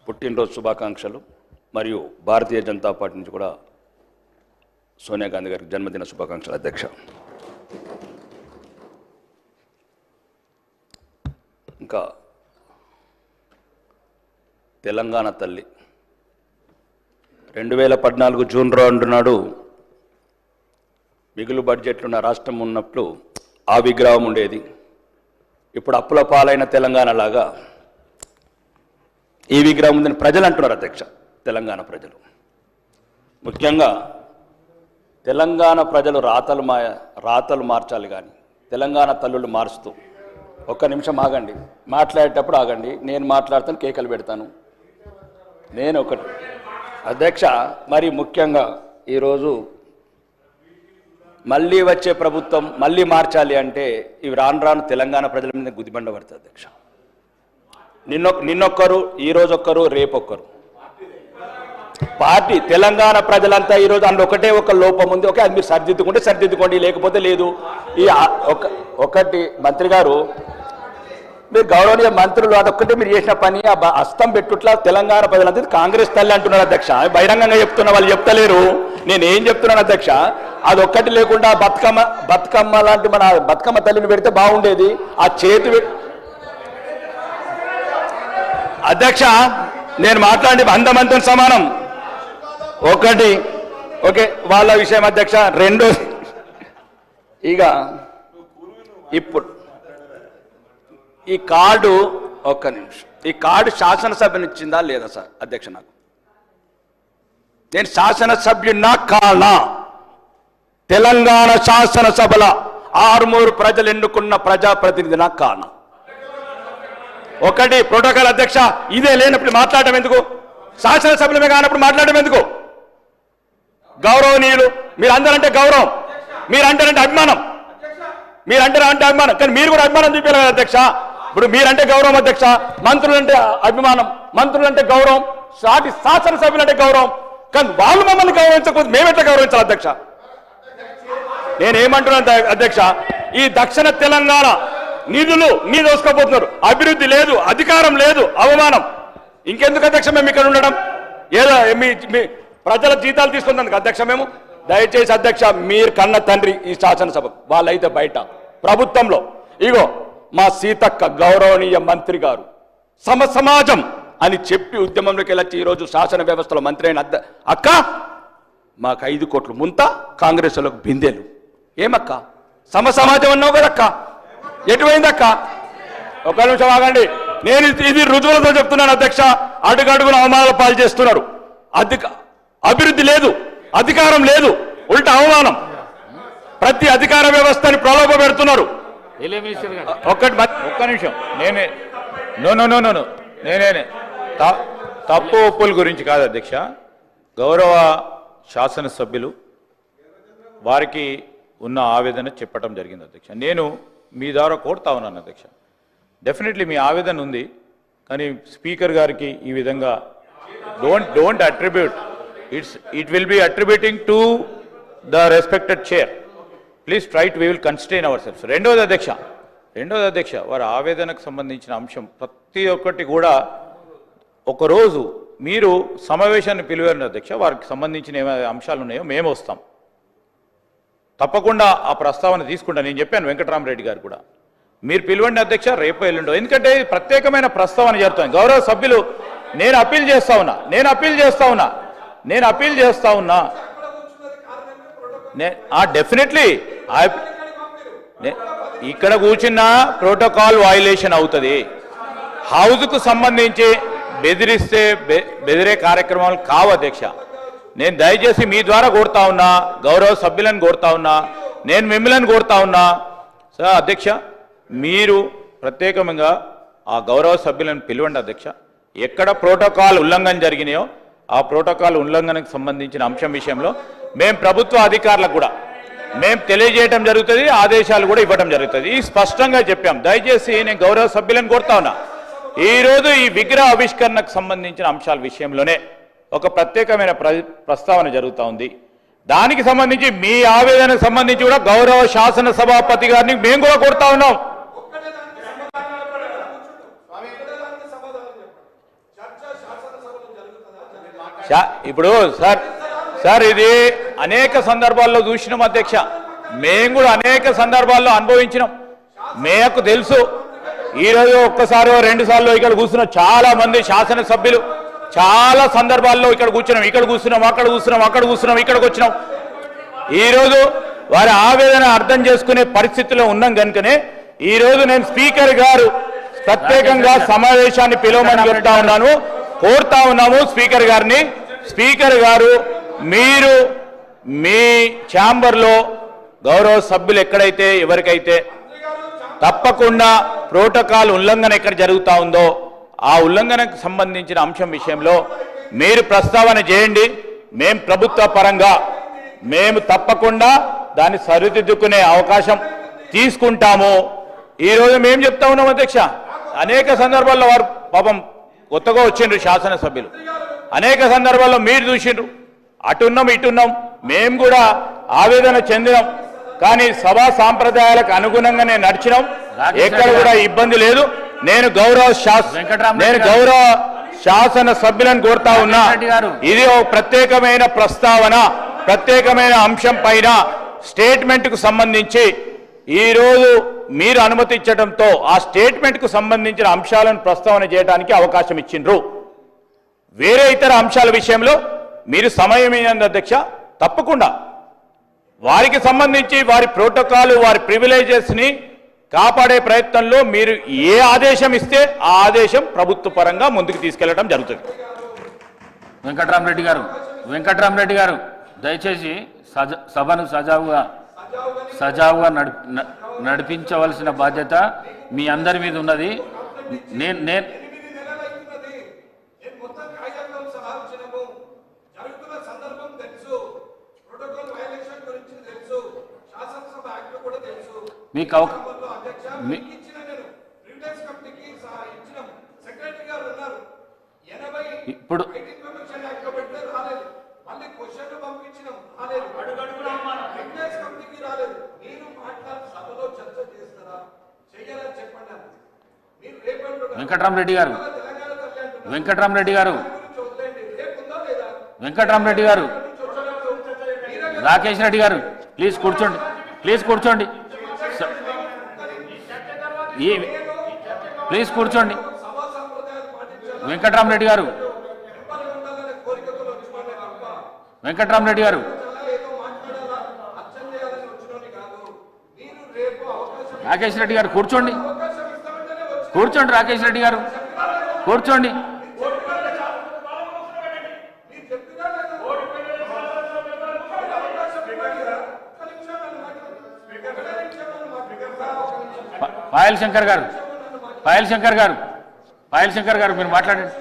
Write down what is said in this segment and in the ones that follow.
పుట్టినరోజు శుభాకాంక్షలు మరియు భారతీయ జనతా పార్టీ నుంచి కూడా సోనియా గాంధీ గారికి జన్మదిన శుభాకాంక్షలు అధ్యక్ష. ఇంకా తెలంగాణ తల్లి 2014 జూన్ 2 నాడు మిగులు బడ్జెట్లు ఉన్న రాష్ట్రం ఉన్నప్పుడు ఆ విగ్రహం ఉండేది. ఇప్పుడు అప్పుల పాలైన తెలంగాణ లాగా ఈ విగ్రహం ఉందని ప్రజలు అంటున్నారు అధ్యక్ష. తెలంగాణ ప్రజలు ముఖ్యంగా తెలంగాణ ప్రజలు రాతలు మార్చాలి కానీ తెలంగాణ తల్లులు మారుస్తూ ఒక్క నిమిషం ఆగండి, మాట్లాడేటప్పుడు ఆగండి, నేను మాట్లాడతాను, కేకలు పెడతాను. నేను ఒకటి అధ్యక్ష, మరి ముఖ్యంగా ఈరోజు మళ్ళీ వచ్చే ప్రభుత్వం మళ్ళీ మార్చాలి అంటే ఇవి రాను తెలంగాణ ప్రజల మీద గుదిబండ పడుతుంది అధ్యక్ష. నిన్నొక్కరు, ఈరోజొక్కరు, రేపొక్కరు పార్టీ తెలంగాణ ప్రజలంతా ఈరోజు అందులో ఒకటే ఒక లోపం ఉంది. ఓకే, అది మీరు సరిదిద్దుకోండి, లేకపోతే లేదు. ఈ ఒకటి మంత్రి గారు, మీరు గౌరవనీయ మంత్రులు, అదొక్కటే మీరు చేసిన పని ఆ హస్తం పెట్టుట్లా తెలంగాణ ప్రజలంతా కాంగ్రెస్ తల్లి అంటున్నారు అధ్యక్ష. బహిరంగంగా చెప్తున్నా, వాళ్ళు చెప్తలేరు. నేను ఏం చెప్తున్నాను అధ్యక్ష, అదొక్కటి లేకుండా బతుకమ్మ లాంటి మన బతుకమ్మ తల్లిని పెడితే బాగుండేది. ఆ చేతి అధ్యక్ష, నేను మాట్లాడి అందమంతం సమానం. ఒకటి ఓకే వాళ్ళ విషయం అధ్యక్ష. రెండో, ఇక ఇప్పుడు ఈ కార్డు, ఒక్క నిమిషం, ఈ కార్డు శాసనసభనిచ్చిందా లేదా సార్ అధ్యక్ష? నాకు నేను శాసనసభ్యున్నా కానా? తెలంగాణ శాసనసభల 6 ప్రజలు ఎన్నుకున్న ప్రజాప్రతినిధినా కానా? ఒకటి ప్రోటోకాల్ అధ్యక్ష, ఇదే లేనప్పుడు మాట్లాడటం ఎందుకు? శాసనసభ్యులమే కానప్పుడు మాట్లాడటం ఎందుకు? గౌరవనీయులు, మీరందరంటే గౌరవం, మీరంటారంటే అభిమానం, మీరంటే అభిమానం, కానీ మీరు కూడా అభిమానం చూపించాలి కదా అధ్యక్ష. ఇప్పుడు మీరంటే గౌరవం అధ్యక్ష, మంత్రులంటే అభిమానం, మంత్రులంటే గౌరవం, సాటి శాసనసభ్యులంటే గౌరవం, కానీ వాళ్ళు మమ్మల్ని గౌరవించకపోతే మేమెట్లా గౌరవించాలి అధ్యక్ష? నేనేమంటున్నాను అధ్యక్ష, ఈ దక్షిణ తెలంగాణ నిధులు దోసుకోపోతున్నారు, అభివృద్ధి లేదు, అధికారం లేదు, అవమానం. ఇంకెందుకు అధ్యక్ష మేము ఇక్కడ ఉండడం? ఏదో మీ ప్రజల జీతాలు తీసుకున్నందుకు అధ్యక్ష. మేము దయచేసి అధ్యక్ష, మీరు కన్న తండ్రి ఈ శాసనసభ, వాళ్ళైతే బయట ప్రభుత్వంలో. ఇగో మా సీతక్క గౌరవనీయ మంత్రి గారు సమాజం అని చెప్పి ఉద్యమంలోకి వెళ్ళొచ్చి ఈరోజు శాసన వ్యవస్థలో మంత్రి అయిన అక్క, మాకు 5 కోట్లు ముంత, కాంగ్రెస్ వాళ్ళకు బిందెలు. ఏమక్క సమాజం అన్నావు కదక్క, ఎటువైందక్క? ఒక నిమిషం ఆగండి, నేను ఇది రుజువులతో చెప్తున్నాను అధ్యక్ష. అడుగడుగున అవమానాల పాలు చేస్తున్నారు. అభివృద్ధి లేదు, అధికారం లేదు, ఉల్టా అవమానం. ప్రతి అధికార వ్యవస్థని ప్రలోభ పెడుతున్నారు. ఒక్క నిమిషం, నేనే తప్పు ఒప్పుల గురించి కాదు అధ్యక్ష. గౌరవ శాసనసభ్యులు వారికి ఉన్న ఆవేదన చెప్పడం జరిగింది అధ్యక్ష. నేను మీ ద్వారా కోరుతా ఉన్నాను అధ్యక్ష, డెఫినెట్లీ మీ ఆవేదన ఉంది, కానీ స్పీకర్ గారికి ఈ విధంగా don't attribute, it will be attributing to the respected chair. Please try to, we will constrain our selves. రెండోది అధ్యక్ష, వారి ఆవేదనకు సంబంధించిన అంశం ప్రతి ఒక్కటి కూడా ఒకరోజు మీరు సమావేశాన్ని పిలువారు అధ్యక్ష, వారికి సంబంధించిన ఏమైనా అంశాలు ఉన్నాయో మేము వస్తాం, తప్పకుండా ఆ ప్రస్తావన తీసుకుంటా. నేను చెప్పాను వెంకటరామరెడ్డి గారు కూడా, మీరు పిలవండి అధ్యక్ష, రేపు ఎల్లుండో, ఎందుకంటే ప్రత్యేకమైన ప్రస్తావన జరుగుతుంది. గౌరవ సభ్యులు, నేను అప్పీల్ చేస్తా ఉన్నా డెఫినెట్లీ ఇక్కడ కూర్చున్న ప్రోటోకాల్ వయలేషన్ అవుతుంది. హౌస్కు సంబంధించి బెదిరే కార్యక్రమాలు కావు అధ్యక్ష. నేను దయచేసి మీ ద్వారా కోరుతా ఉన్నా, గౌరవ సభ్యులను కోరుతా ఉన్నా, నేను మిమ్మల్ని కోరుతా ఉన్నా. సార్ అధ్యక్ష, మీరు ప్రత్యేకంగా ఆ గౌరవ సభ్యులను పిలవండి అధ్యక్ష. ఎక్కడ ప్రోటోకాల్ ఉల్లంఘన జరిగినాయో ఆ ప్రోటోకాల్ ఉల్లంఘనకు సంబంధించిన అంశం విషయంలో మేము ప్రభుత్వ అధికారులకు కూడా మేము తెలియజేయడం జరుగుతుంది, ఆదేశాలు కూడా ఇవ్వడం జరుగుతుంది. ఈ స్పష్టంగా చెప్పాం. దయచేసి నేను గౌరవ సభ్యులను కోరుతా ఉన్నా, ఈరోజు ఈ విగ్రహ ఆవిష్కరణకు సంబంధించిన అంశాల విషయంలోనే ఒక ప్రత్యేకమైన ప్రస్తావన జరుగుతూ ఉంది. దానికి సంబంధించి మీ ఆవేదనకు సంబంధించి కూడా గౌరవ శాసన సభాపతి గారిని మేము కూడా కోరుతా ఉన్నాం. ఇప్పుడు సార్ ఇది అనేక సందర్భాల్లో చూసినాం అధ్యక్ష, మేము కూడా అనేక సందర్భాల్లో అనుభవించినాం, మేకు తెలుసు. ఈరోజు ఒక్కసారి 2 సార్లు ఇక్కడ కూర్చున్న చాలా మంది శాసనసభ్యులు చాలా సందర్భాల్లో ఇక్కడ కూర్చున్నాం, ఇక్కడ కూర్చున్నాం, అక్కడ కూర్చున్నాం, అక్కడ కూర్చున్నాం, ఇక్కడికి వచ్చినాం. ఈరోజు వారి ఆవేదన అర్థం చేసుకునే పరిస్థితిలో ఉన్నాం కనుకనే ఈరోజు నేను స్పీకర్ గారు ప్రత్యేకంగా సమావేశాన్ని పిలవమని చెప్తా ఉన్నాను, కోరుతా ఉన్నాము స్పీకర్ గారిని. స్పీకర్ గారు మీరు మీ ఛాంబర్లో గౌరవ సభ్యులు ఎక్కడైతే ఎవరికైతే తప్పకుండా ప్రోటోకాల్ ఉల్లంఘన ఎక్కడ జరుగుతూ ఉందో ఆ ఉల్లంఘనకు సంబంధించిన అంశం విషయంలో మీరు ప్రస్తావన చేయండి. మేము ప్రభుత్వ పరంగా మేము తప్పకుండా దాన్ని సరిదిద్దుకునే అవకాశం తీసుకుంటాము. ఈరోజు మేము చెప్తా ఉన్నాం అధ్యక్ష, అనేక సందర్భాల్లో వారు పాపం కొత్తగా వచ్చిండ్రు శాసనసభ్యులు, అనేక సందర్భాల్లో మీరు చూసిండ్రు, అటున్నాం ఇటున్నాం, మేము కూడా ఆవేదన చెందినాం. కానీ సభా సాంప్రదాయాలకు అనుగుణంగానే నడిచినాం, ఎక్కడ కూడా ఇబ్బంది లేదు. నేను గౌరవ శాసన సభ్యులను కోరుతా ఉన్నా, ఇది ఒక ప్రత్యేకమైన ప్రస్తావన, ప్రత్యేకమైన అంశం పైన స్టేట్మెంట్ కు సంబంధించి ఈరోజు మీరు అనుమతించడంతో ఆ స్టేట్మెంట్ కు సంబంధించిన అంశాలను ప్రస్తావన చేయడానికి అవకాశం ఇచ్చిండ్రు. వేరే ఇతర అంశాల విషయంలో మీరు సమయం ఏంది అధ్యక్ష, తప్పకుండా వారికి సంబంధించి వారి ప్రోటోకాల్ వారి ప్రివిలేజెస్ ని కాపాడే ప్రయత్నంలో మీరు ఏ ఆదేశం ఇస్తే ఆ ఆదేశం ప్రభుత్వ పరంగా ముందుకు తీసుకెళ్లడం జరుగుతుంది. వెంకట్రామరెడ్డి గారు దయచేసి సభను సజావుగా నడిపించవలసిన బాధ్యత మీ అందరి మీద ఉన్నది. నేను మీకు ఇప్పుడు వెంకట్రామరెడ్డి గారు రాకేష్ రెడ్డి గారు ప్లీజ్ కూర్చోండి, ప్లీజ్ కూర్చోండి. వెంకట్రామరెడ్డి గారు రాకేష్ రెడ్డి గారు కూర్చోండి, రాకేష్ రెడ్డి గారు కూర్చోండి. పాయల్ శంకర్ గారు మీరు మాట్లాడండి.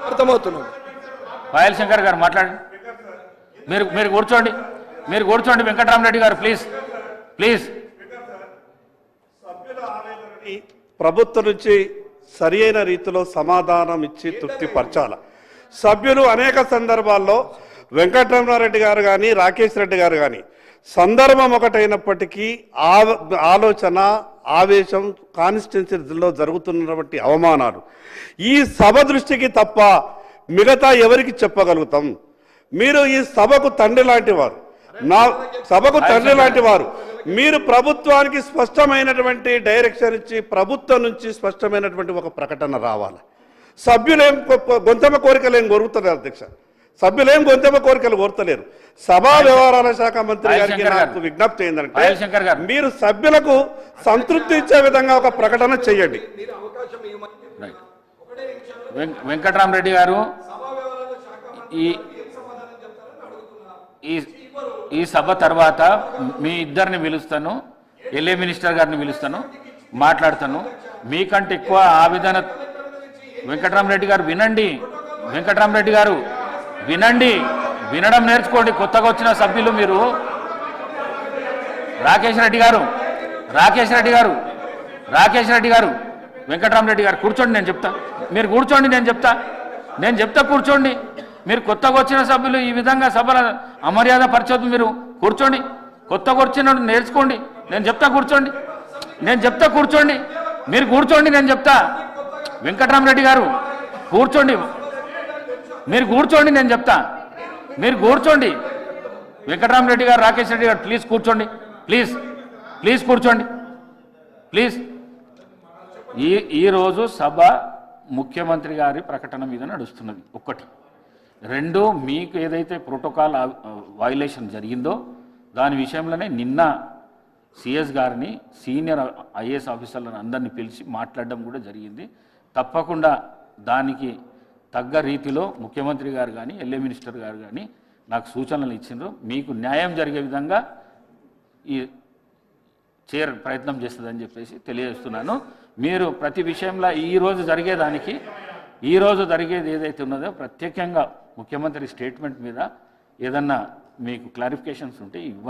అర్థమవుతున్నాం. పాయల్ శంకర్ గారు మాట్లాడండి. మీరు కూర్చోండి. వెంకట్రామరెడ్డి గారు ప్లీజ్. ప్రభుత్వం నుంచి సరి అయిన రీతిలో సమాధానం ఇచ్చి తృప్తిపరచాల. సభ్యులు అనేక సందర్భాల్లో వెంకటరమణారెడ్డి గారు కానీ రాకేష్ రెడ్డి గారు కానీ సందర్భం ఒకటైనప్పటికీ ఆలోచన ఆవేశం కాన్స్టిట్యున్సీలో జరుగుతున్నటువంటి అవమానాలు ఈ సభ దృష్టికి తప్ప మిగతా ఎవరికి చెప్పగలుగుతాం? మీరు ఈ సభకు తండ్రి లాంటి వారు, మీరు ప్రభుత్వానికి స్పష్టమైనటువంటి డైరెక్షన్ ఇచ్చి ప్రభుత్వం నుంచి స్పష్టమైనటువంటి ఒక ప్రకటన రావాలి. సభ్యులేం గొంతెమ్మ కోరికలు ఏం కోరుతున్నారు అధ్యక్ష, సభ్యులేం గొంతెమ్మ కోరికలు కోరతలేరు. సభా వ్యవహారాల శాఖ మంత్రి గారికి నాకు విజ్ఞప్తి ఏంటంటే మీరు సభ్యులకు సంతృప్తి ఇచ్చే విధంగా ఒక ప్రకటన చేయండి. వెంకట్రామరెడ్డి గారు ఈ సభ తర్వాత మీ ఇద్దరిని పిలుస్తాను, ఎల్ఏ మినిస్టర్ గారిని పిలుస్తాను, మాట్లాడతాను. మీకంటే ఎక్కువ ఆవేదన వెంకట్రామరెడ్డి గారు వినడం నేర్చుకోండి. కొత్తగా వచ్చిన సభ్యులు మీరు. రాకేష్ రెడ్డి గారు వెంకట్రామరెడ్డి గారు కూర్చోండి, నేను చెప్తా. మీరు కూర్చోండి, నేను చెప్తా కూర్చోండి. మీరు కొత్తగా వచ్చిన సభ్యులు ఈ విధంగా సభల అమర్యాద పరిచయం. మీరు కూర్చోండి, కొత్తగా వచ్చిన నేర్చుకోండి. నేను చెప్తా కూర్చోండి. మీరు కూర్చోండి, నేను చెప్తా. వెంకట్రామరెడ్డి గారు కూర్చోండి. మీరు కూర్చోండి, నేను చెప్తా. మీరు కూర్చోండి. వెంకటరామరెడ్డి గారు, రాకేష్ రెడ్డి గారు, ప్లీజ్ కూర్చోండి. ప్లీజ్ కూర్చోండి. ప్లీజ్. ఈరోజు సభ ముఖ్యమంత్రి గారి ప్రకటన మీద నడుస్తున్నది. ఒకటి. రెండు, మీకు ఏదైతే ప్రోటోకాల్ వైలేషన్ జరిగిందో దాని విషయంలోనే నిన్న సిఎస్ గారిని, సీనియర్ ఐఏఎస్ ఆఫీసర్లను అందరినీ పిలిచి మాట్లాడడం కూడా జరిగింది. తప్పకుండా దానికి తగ్గ రీతిలో ముఖ్యమంత్రి గారు కానీ, ఎల్ఏ మినిస్టర్ గారు కానీ నాకు సూచనలు ఇచ్చిండ్రు. మీకు న్యాయం జరిగే విధంగా ఈ ప్రయత్నం చేస్తుందని చెప్పేసి తెలియజేస్తున్నాను. మీరు ప్రతి విషయంలో ఈరోజు జరిగేది ఏదైతే ఉన్నదో ప్రత్యేకంగా ముఖ్యమంత్రి స్టేట్మెంట్ మీద ఏదన్నా మీకు క్లారిఫికేషన్స్ ఉంటే ఇవ్వండి.